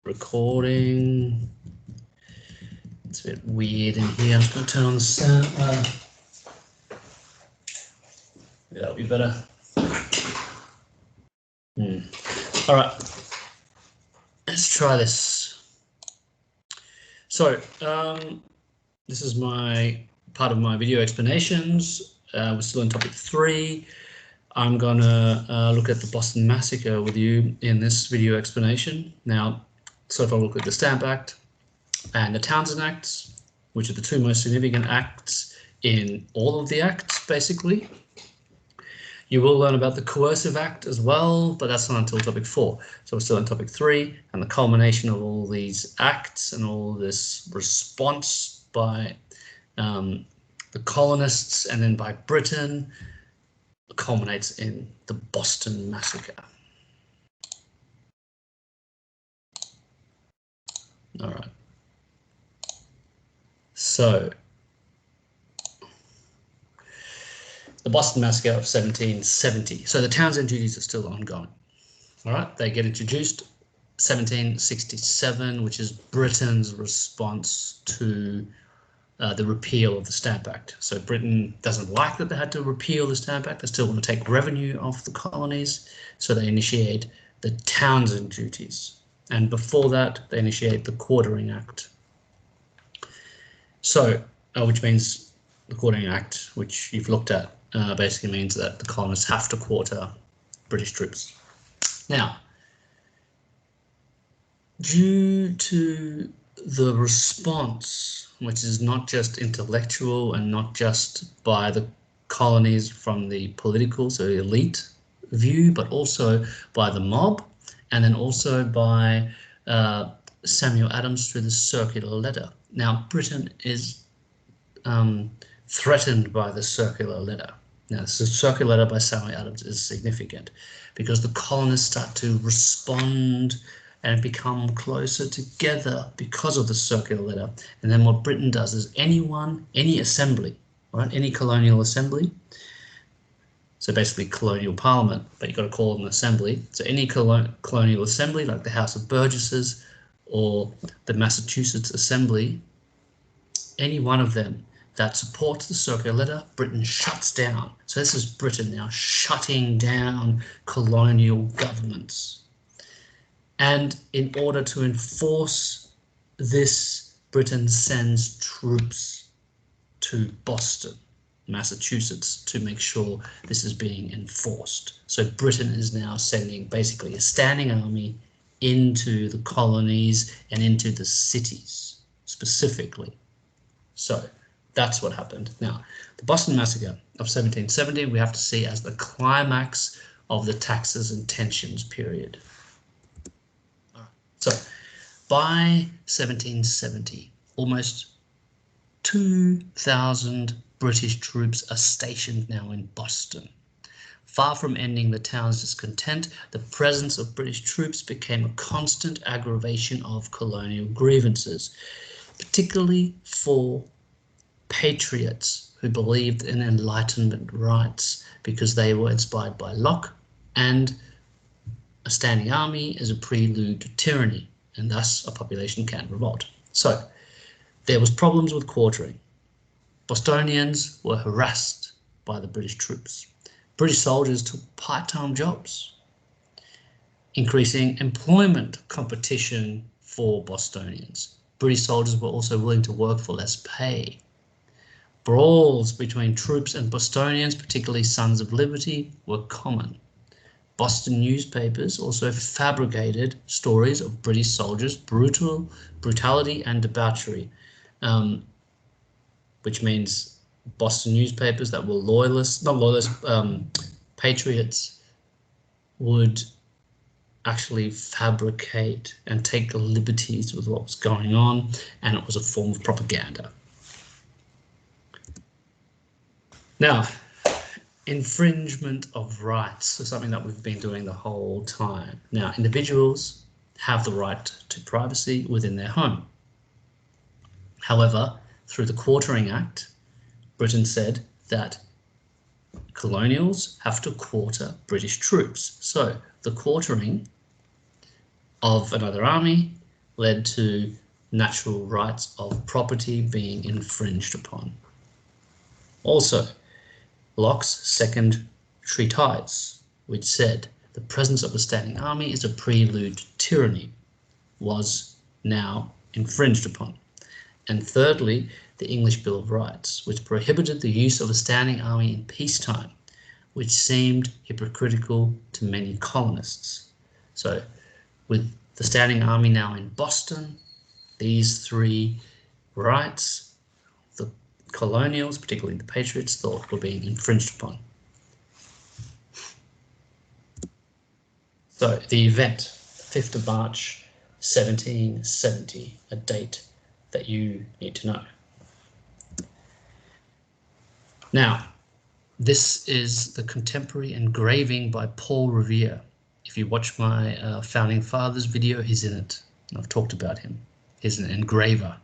Recording. It's a bit weird in here. I'm just going to turn on the sound. Yeah, that'll be better. All right, let's try this. So this is my part of my video explanations. We're still in topic 3. I'm gonna look at the Boston Massacre with you in this video explanation. Now, so if I look at the Stamp Act and the Townsend Acts, which are the two most significant acts in all of the acts, basically. You will learn about the Coercive Act as well, but that's not until topic 4. So we're still in topic 3, and the culmination of all these acts and all this response by the colonists and then by Britain culminates in the Boston Massacre. All right. So the Boston Massacre of 1770. So the Townsend duties are still ongoing. All right, they get introduced 1767, which is Britain's response to the repeal of the Stamp Act. So Britain doesn't like that they had to repeal the Stamp Act. They still want to take revenue off the colonies. So they initiate the Townsend duties. And before that, they initiate the Quartering Act. So, which means the Quartering Act, which you've looked at, basically means that the colonists have to quarter British troops. Now, due to the response, which is not just intellectual and not just by the colonies from the political, so elite view, but also by the mob, and then also by Samuel Adams through the circular letter. Now, Britain is threatened by the circular letter. Now, the circular letter by Samuel Adams is significant because the colonists start to respond and become closer together because of the circular letter. And then what Britain does is any assembly, right, any colonial assembly, so basically colonial parliament, but you've got to call it an assembly. So any colonial assembly, like the House of Burgesses or the Massachusetts Assembly, any one of them that supports the circular letter, Britain shuts down. So this is Britain now shutting down colonial governments. And in order to enforce this, Britain sends troops to Boston, Massachusetts, to make sure this is being enforced. So Britain is now sending basically a standing army into the colonies and into the cities specifically. So that's what happened. Now, the Boston Massacre of 1770 we have to see as the climax of the taxes and tensions period. So by 1770, almost 2,000 British troops are stationed now in Boston. Far from ending the town's discontent, the presence of British troops became a constant aggravation of colonial grievances, particularly for patriots who believed in Enlightenment rights because they were inspired by Locke, and a standing army is a prelude to tyranny, and thus a population can revolt. So there was problems with quartering. Bostonians were harassed by the British troops. British soldiers took part-time jobs, increasing employment competition for Bostonians. British soldiers were also willing to work for less pay. Brawls between troops and Bostonians, particularly Sons of Liberty, were common. Boston newspapers also fabricated stories of British soldiers' brutality and debauchery, which means Boston newspapers that were patriots would actually fabricate and take liberties with what was going on, and it was a form of propaganda. Now, infringement of rights, so something that we've been doing the whole time. Now, individuals have the right to privacy within their home. However, through the Quartering Act, Britain said that colonials have to quarter British troops. So the quartering of another army led to natural rights of property being infringed upon. Also, Locke's second treatise, which said the presence of a standing army is a prelude to tyranny, was now infringed upon. And thirdly, the English Bill of Rights, which prohibited the use of a standing army in peacetime, which seemed hypocritical to many colonists. So, with the standing army now in Boston, these three rights, the colonials, particularly the patriots, thought were being infringed upon. So the event, 5th of March, 1770, a date that you need to know. Now, this is the contemporary engraving by Paul Revere. If you watch my Founding Fathers video, he's in it. I've talked about him. He's an engraver.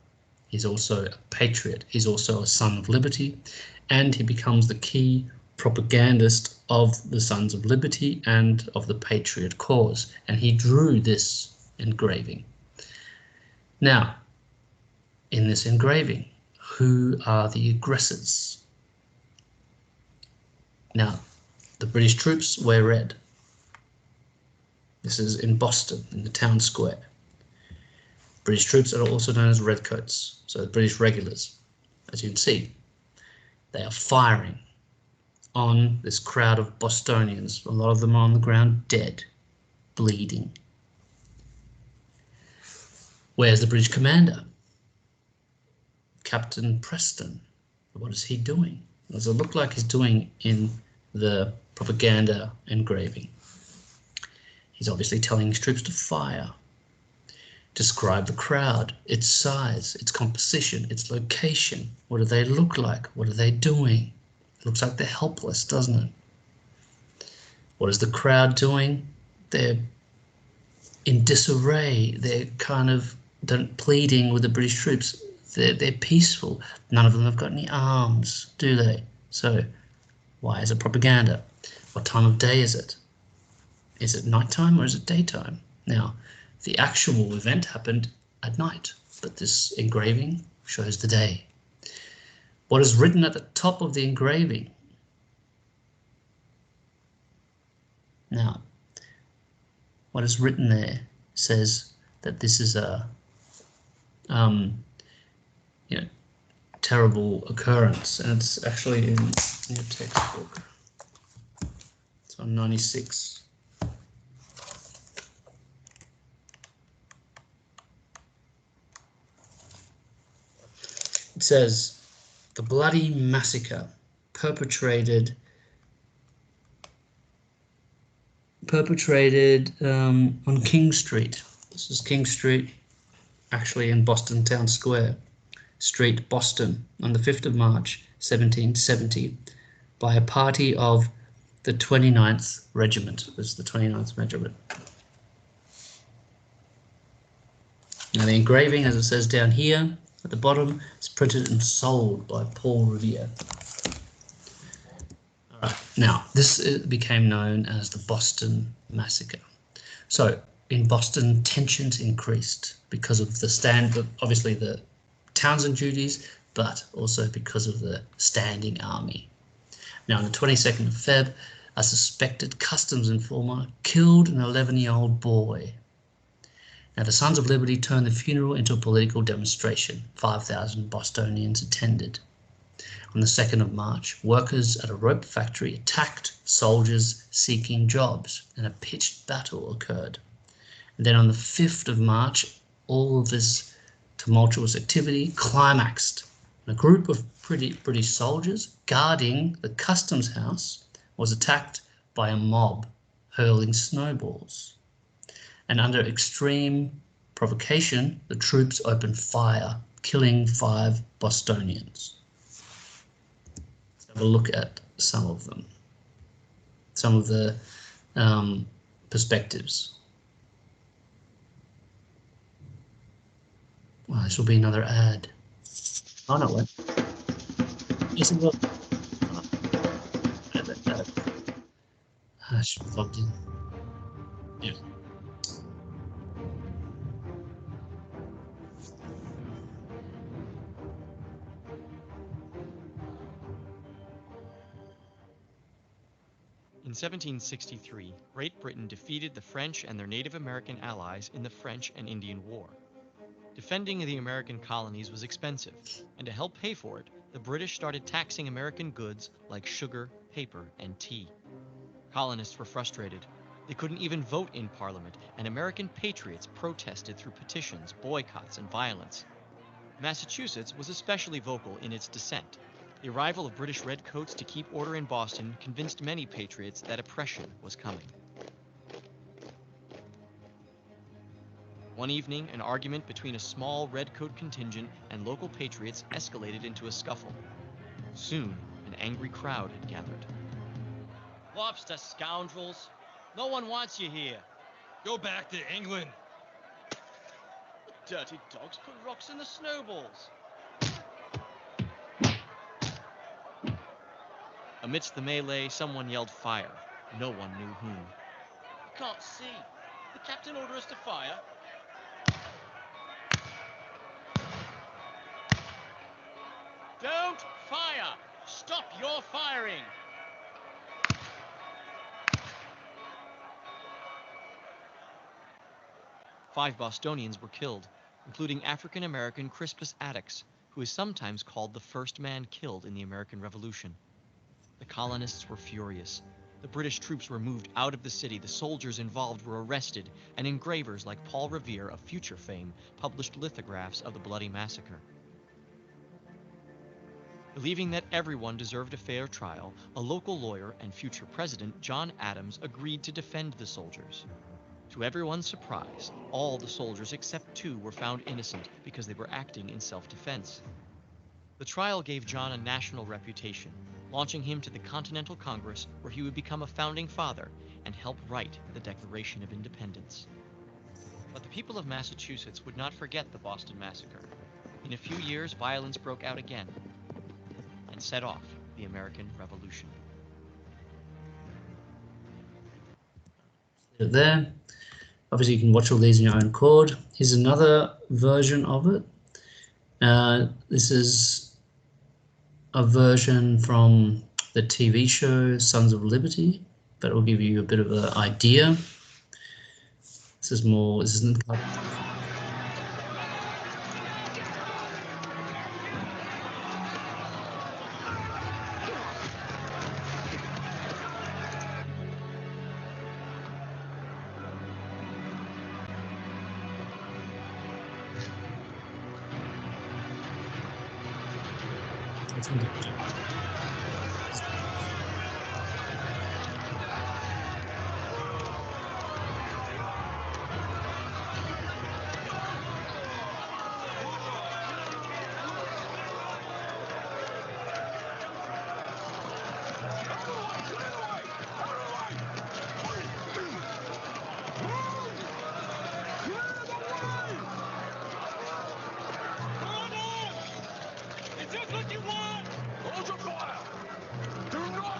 He's also a patriot. He's also a son of liberty, and he becomes the key propagandist of the Sons of Liberty and of the patriot cause. And he drew this engraving. Now, in this engraving, who are the aggressors? Now, the British troops wear red. This is in Boston, in the town square. British troops are also known as redcoats, so the British regulars. As you can see, they are firing on this crowd of Bostonians. A lot of them are on the ground dead, bleeding. Where's the British commander? Captain Preston. What is he doing? What does it look like he's doing in the propaganda engraving? He's obviously telling his troops to fire. Describe the crowd, its size, its composition, its location. What do they look like? What are they doing? It looks like they're helpless, doesn't it? What is the crowd doing? They're in disarray. They're kind of pleading with the British troops. They're peaceful. None of them have got any arms, do they? So why is it propaganda? What time of day is it? Is it nighttime or is it daytime? Now, the actual event happened at night, but this engraving shows the day. What is written at the top of the engraving? Now, what is written there says that this is a terrible occurrence, and it's actually in your textbook. It's on 96. It says, the bloody massacre perpetrated on King Street. This is King Street, actually in Boston Town Square, Street, Boston, on the 5th of March, 1770, by a party of the 29th Regiment. This is the 29th Regiment. Now the engraving, as it says down here, at the bottom, is printed and sold by Paul Revere. All right. Now, this became known as the Boston Massacre. So, in Boston, tensions increased because of obviously the Townsend duties, but also because of the standing army. Now, on the 22nd of Feb, a suspected customs informer killed an 11-year-old boy. Now, the Sons of Liberty turned the funeral into a political demonstration. 5,000 Bostonians attended. On the 2nd of March, workers at a rope factory attacked soldiers seeking jobs, and a pitched battle occurred. And then on the 5th of March, all of this tumultuous activity climaxed. A group of British soldiers guarding the customs house was attacked by a mob hurling snowballs. And under extreme provocation, the troops opened fire, killing 5 Bostonians. Let's have a look at some of them, some of the perspectives. Well, this will be another ad. Oh, no, wait. Yes, it will. I should have logged in. Yeah. In 1763, Great Britain defeated the French and their Native American allies in the French and Indian War. Defending the American colonies was expensive, and to help pay for it, the British started taxing American goods like sugar, paper, and tea. Colonists were frustrated. They couldn't even vote in Parliament, and American patriots protested through petitions, boycotts, and violence. Massachusetts was especially vocal in its dissent. The arrival of British redcoats to keep order in Boston convinced many patriots that oppression was coming. One evening, an argument between a small redcoat contingent and local patriots escalated into a scuffle. Soon, an angry crowd had gathered. Lobster scoundrels! No one wants you here. Go back to England. The dirty dogs put rocks in the snowballs. Amidst the melee, someone yelled fire. No one knew whom. I can't see. The captain ordered us to fire. Don't fire! Stop your firing! Five Bostonians were killed, including African-American Crispus Attucks, who is sometimes called the first man killed in the American Revolution. The colonists were furious. The British troops were moved out of the city, the soldiers involved were arrested, and engravers like Paul Revere of future fame published lithographs of the bloody massacre. Believing that everyone deserved a fair trial, a local lawyer and future president, John Adams, agreed to defend the soldiers. To everyone's surprise, all the soldiers except two were found innocent because they were acting in self-defense. The trial gave John a national reputation, launching him to the Continental Congress, where he would become a founding father and help write the Declaration of Independence. But the people of Massachusetts would not forget the Boston Massacre. In a few years, violence broke out again and set off the American Revolution. There. Obviously, you can watch all these in your own accord. Here's another version of it. This is a version from the TV show Sons of Liberty, but it will give you a bit of an idea. This isn't. Hold your fire! Do not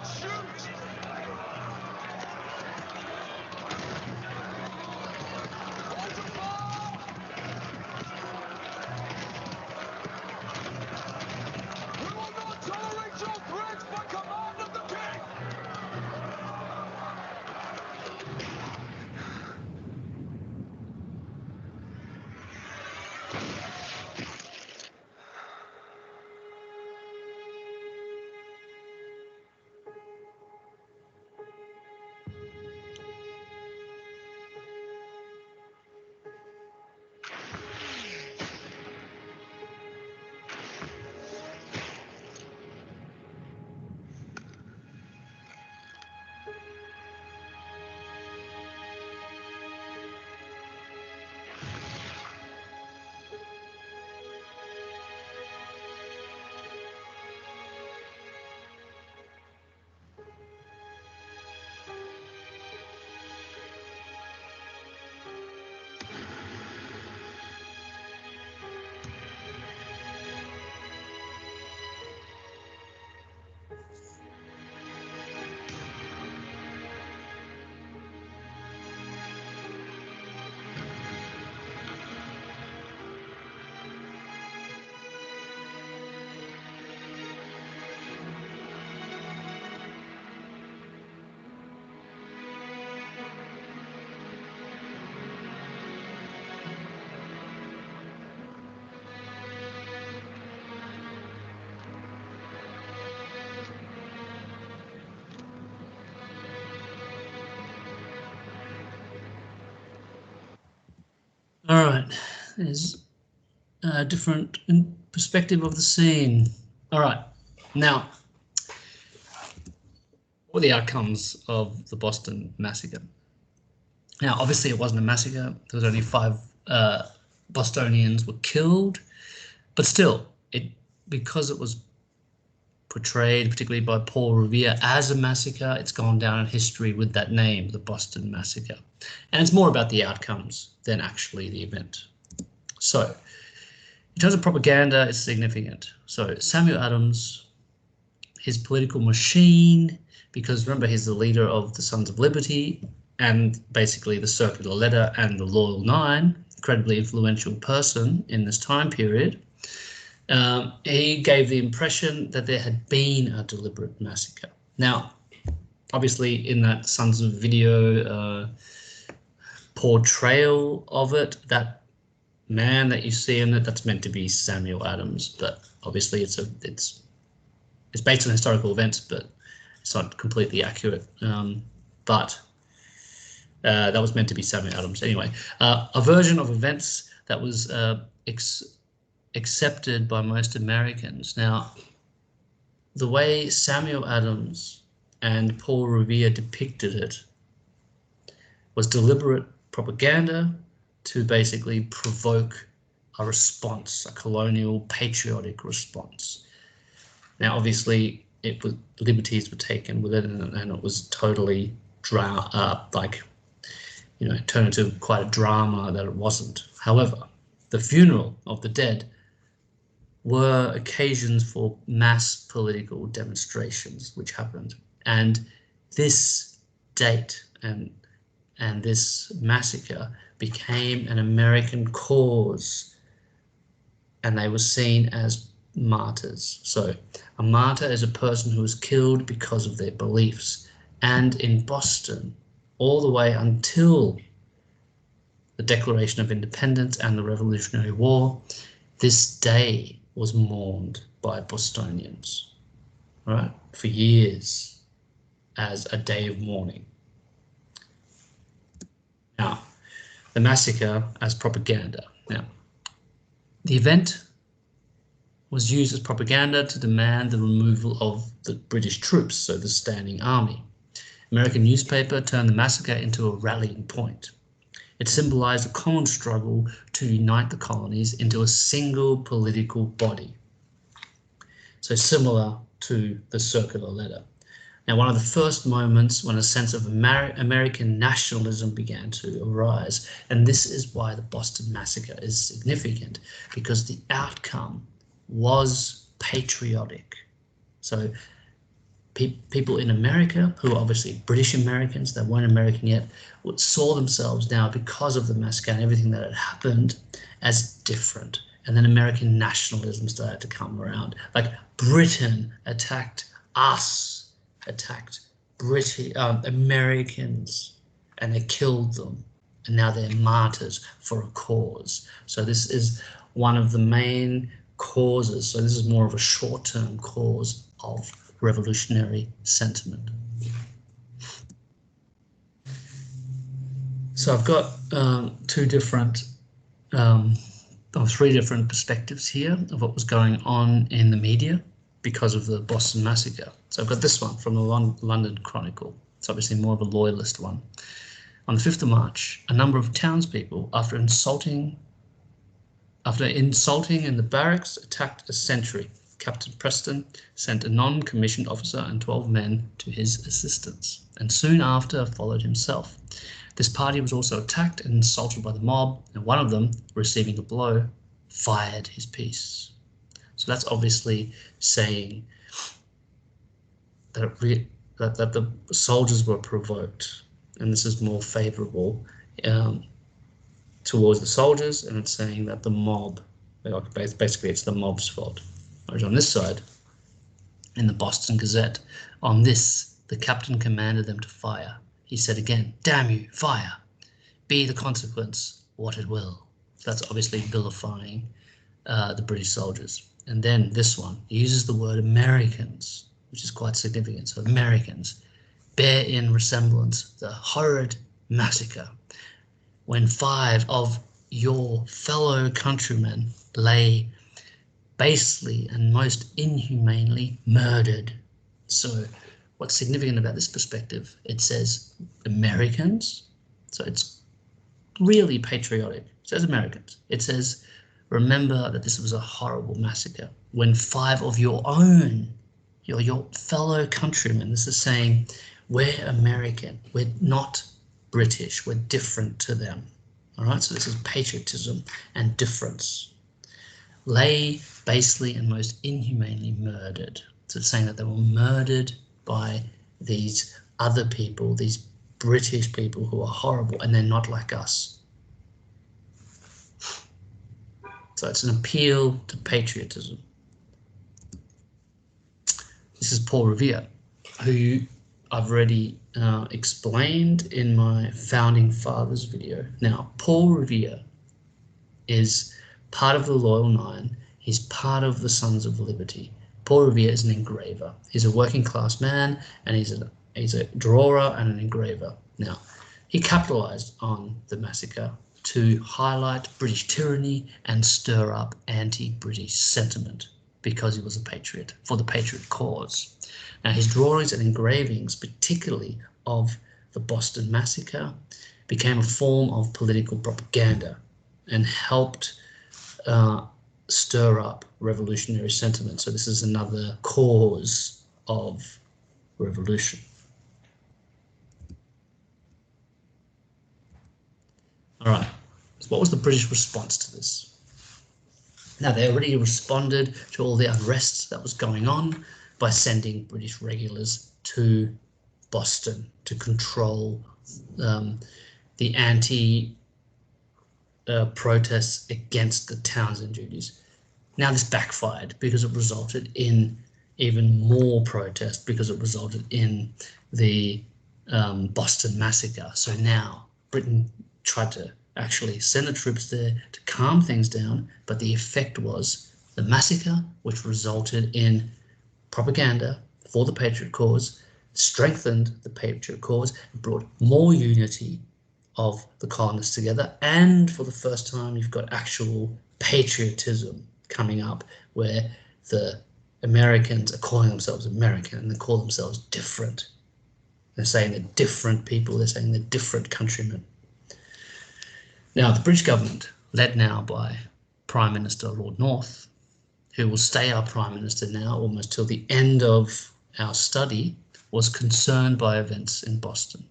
All right, there's a different perspective of the scene. All right, now, what were the outcomes of the Boston Massacre? Now, obviously, it wasn't a massacre. There was only 5 Bostonians were killed, but still, because it was portrayed, particularly by Paul Revere, as a massacre, it's gone down in history with that name, the Boston Massacre. And it's more about the outcomes than actually the event. So, in terms of propaganda, it's significant. So, Samuel Adams, his political machine, because remember, he's the leader of the Sons of Liberty and basically the Circular Letter and the Loyal Nine, incredibly influential person in this time period. He gave the impression that there had been a deliberate massacre. Now, obviously, in that Sons of Video portrayal of it, that man that you see in it, that's meant to be Samuel Adams, but obviously it's based on historical events, but it's not completely accurate. But that was meant to be Samuel Adams. Anyway, a version of events that was accepted by most Americans. Now, the way Samuel Adams and Paul Revere depicted it was deliberate propaganda to basically provoke a response, a colonial patriotic response. Now, obviously, liberties were taken with it, and it was totally turned into quite a drama that it wasn't. However, the funeral of the dead were occasions for mass political demonstrations which happened, and this date and this massacre became an American cause, and they were seen as martyrs. So a martyr is a person who was killed because of their beliefs, and in Boston, all the way until the Declaration of Independence and the Revolutionary War, this day was mourned by Bostonians, right, for years as a day of mourning. Now, the massacre as propaganda. Now, the event was used as propaganda to demand the removal of the British troops, so the standing army. American newspaper turned the massacre into a rallying point. It symbolized a common struggle to unite the colonies into a single political body. So similar to the Circular Letter. Now, one of the first moments when a sense of American nationalism began to arise, and this is why the Boston Massacre is significant, because the outcome was patriotic. So people in America, who are obviously British Americans, they weren't American yet, saw themselves now, because of the massacre and everything that had happened, as different. And then American nationalism started to come around. Like, Britain attacked us, attacked Americans, and they killed them. And now they're martyrs for a cause. So this is one of the main causes. So this is more of a short-term cause of revolutionary sentiment. So I've got three different perspectives here of what was going on in the media because of the Boston Massacre. So I've got this one from the London Chronicle. It's obviously more of a loyalist one. On the 5th of March, a number of townspeople, after insulting in the barracks, attacked a sentry. Captain Preston sent a non-commissioned officer and 12 men to his assistance, and soon after followed himself. This party was also attacked and insulted by the mob, and one of them, receiving a blow, fired his piece. So that's obviously saying that the soldiers were provoked, and this is more favourable towards the soldiers, and it's saying that the mob, basically it's the mob's fault. Whereas on this side, in the Boston Gazette, on this, the captain commanded them to fire. He said again, "Damn you, fire. Be the consequence what it will." That's obviously vilifying the British soldiers. And then this one, he uses the word Americans, which is quite significant. So Americans bear in resemblance the horrid massacre when 5 of your fellow countrymen lay basely and most inhumanely murdered. So what's significant about this perspective, it says Americans, so it's really patriotic. It says Americans. It says, remember that this was a horrible massacre when 5 of your own, your fellow countrymen, this is saying, we're American, we're not British, we're different to them. All right, so this is patriotism and difference. Lay basely and most inhumanely murdered. So it's saying that they were murdered by these other people, these British people who are horrible, and they're not like us. So it's an appeal to patriotism. This is Paul Revere, who I've already explained in my Founding Fathers video. Now, Paul Revere is part of the Loyal Nine. He's part of the Sons of Liberty. Paul Revere is an engraver. He's a working class man, and he's a drawer and an engraver. Now, he capitalized on the massacre to highlight British tyranny and stir up anti-British sentiment because he was a patriot, for the patriot cause. Now, his drawings and engravings, particularly of the Boston Massacre, became a form of political propaganda and helped stir up revolutionary sentiment. So this is another cause of revolution. All right, so what was the British response to this? Now, they already responded to all the unrest that was going on by sending British regulars to Boston to control the protests against the Townsend duties. Now, this backfired because it resulted in even more protest, because it resulted in the Boston Massacre. So now Britain tried to actually send the troops there to calm things down, but the effect was the massacre, which resulted in propaganda for the patriot cause, strengthened the patriot cause, brought more unity of the colonists together, and for the first time you've got actual patriotism coming up, where the Americans are calling themselves American and they call themselves different. They're saying they're different people, they're saying they're different countrymen. Now, the British government, led now by Prime Minister Lord North, who will stay our Prime Minister now almost till the end of our study, was concerned by events in Boston.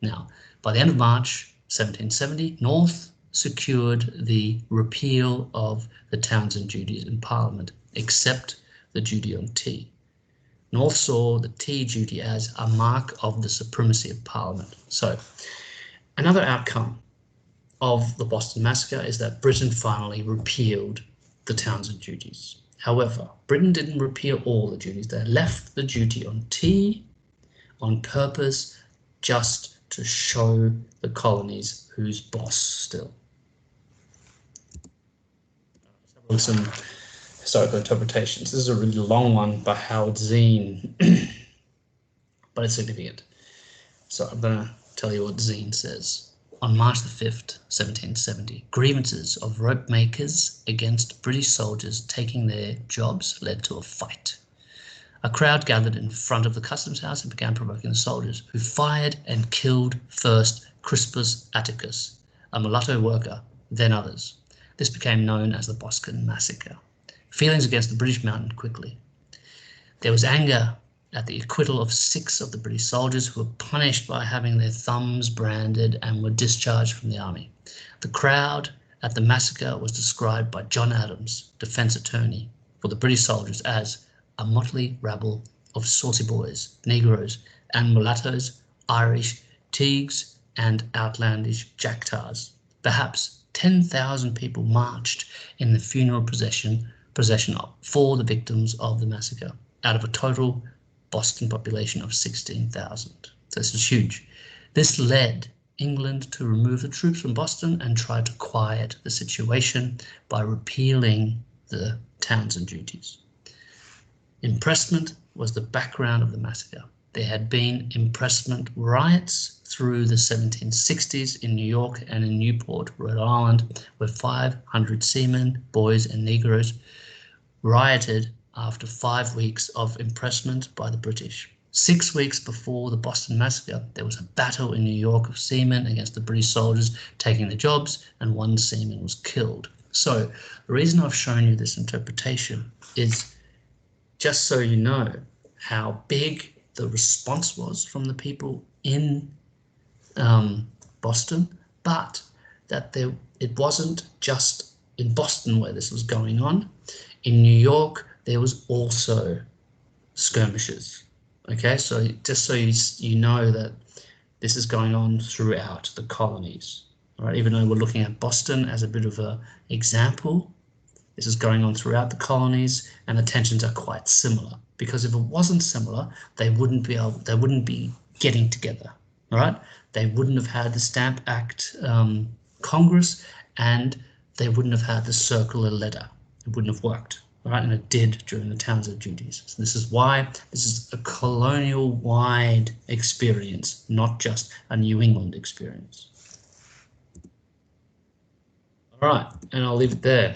Now, by the end of March 1770, North secured the repeal of the Townsend duties in Parliament, except the duty on tea. North saw the tea duty as a mark of the supremacy of Parliament. So, another outcome of the Boston Massacre is that Britain finally repealed the Townsend duties. However, Britain didn't repeal all the duties. They left the duty on tea on purpose, just to show the colonies who's boss still. Let's have a look at some historical interpretations. This is a really long one by Howard Zine, but it's significant. So I'm going to tell you what Zine says. On March the 5th, 1770, grievances of rope makers against British soldiers taking their jobs led to a fight. A crowd gathered in front of the customs house and began provoking the soldiers, who fired and killed first Crispus Atticus, a mulatto worker, then others. This became known as the Boston Massacre. Feelings against the British mounted quickly. There was anger at the acquittal of 6 of the British soldiers who were punished by having their thumbs branded and were discharged from the army. The crowd at the massacre was described by John Adams, defence attorney for the British soldiers, as a motley rabble of saucy boys, Negroes and mulattoes, Irish, Teagues and outlandish Jactars. Perhaps 10,000 people marched in the funeral procession for the victims of the massacre, out of a total Boston population of 16,000. So this is huge. This led England to remove the troops from Boston and try to quiet the situation by repealing the Townsend duties. Impressment was the background of the massacre. There had been impressment riots through the 1760s in New York and in Newport, Rhode Island, where 500 seamen, boys and Negroes rioted after 5 weeks of impressment by the British. 6 weeks before the Boston Massacre, there was a battle in New York of seamen against the British soldiers taking the jobs, and 1 seaman was killed. So the reason I've shown you this interpretation is just so you know how big the response was from the people in Boston, but that it wasn't just in Boston where this was going on. In New York, there was also skirmishes. Okay, so just so you know that this is going on throughout the colonies. All right, even though we're looking at Boston as a bit of an example, this is going on throughout the colonies, and the tensions are quite similar. Because if it wasn't similar, they wouldn't be getting together. All right, they wouldn't have had the Stamp Act Congress, and they wouldn't have had the circular letter. It wouldn't have worked. All right, and it did during the Townsend duties. So this is why this is a colonial-wide experience, not just a New England experience. All right, and I'll leave it there.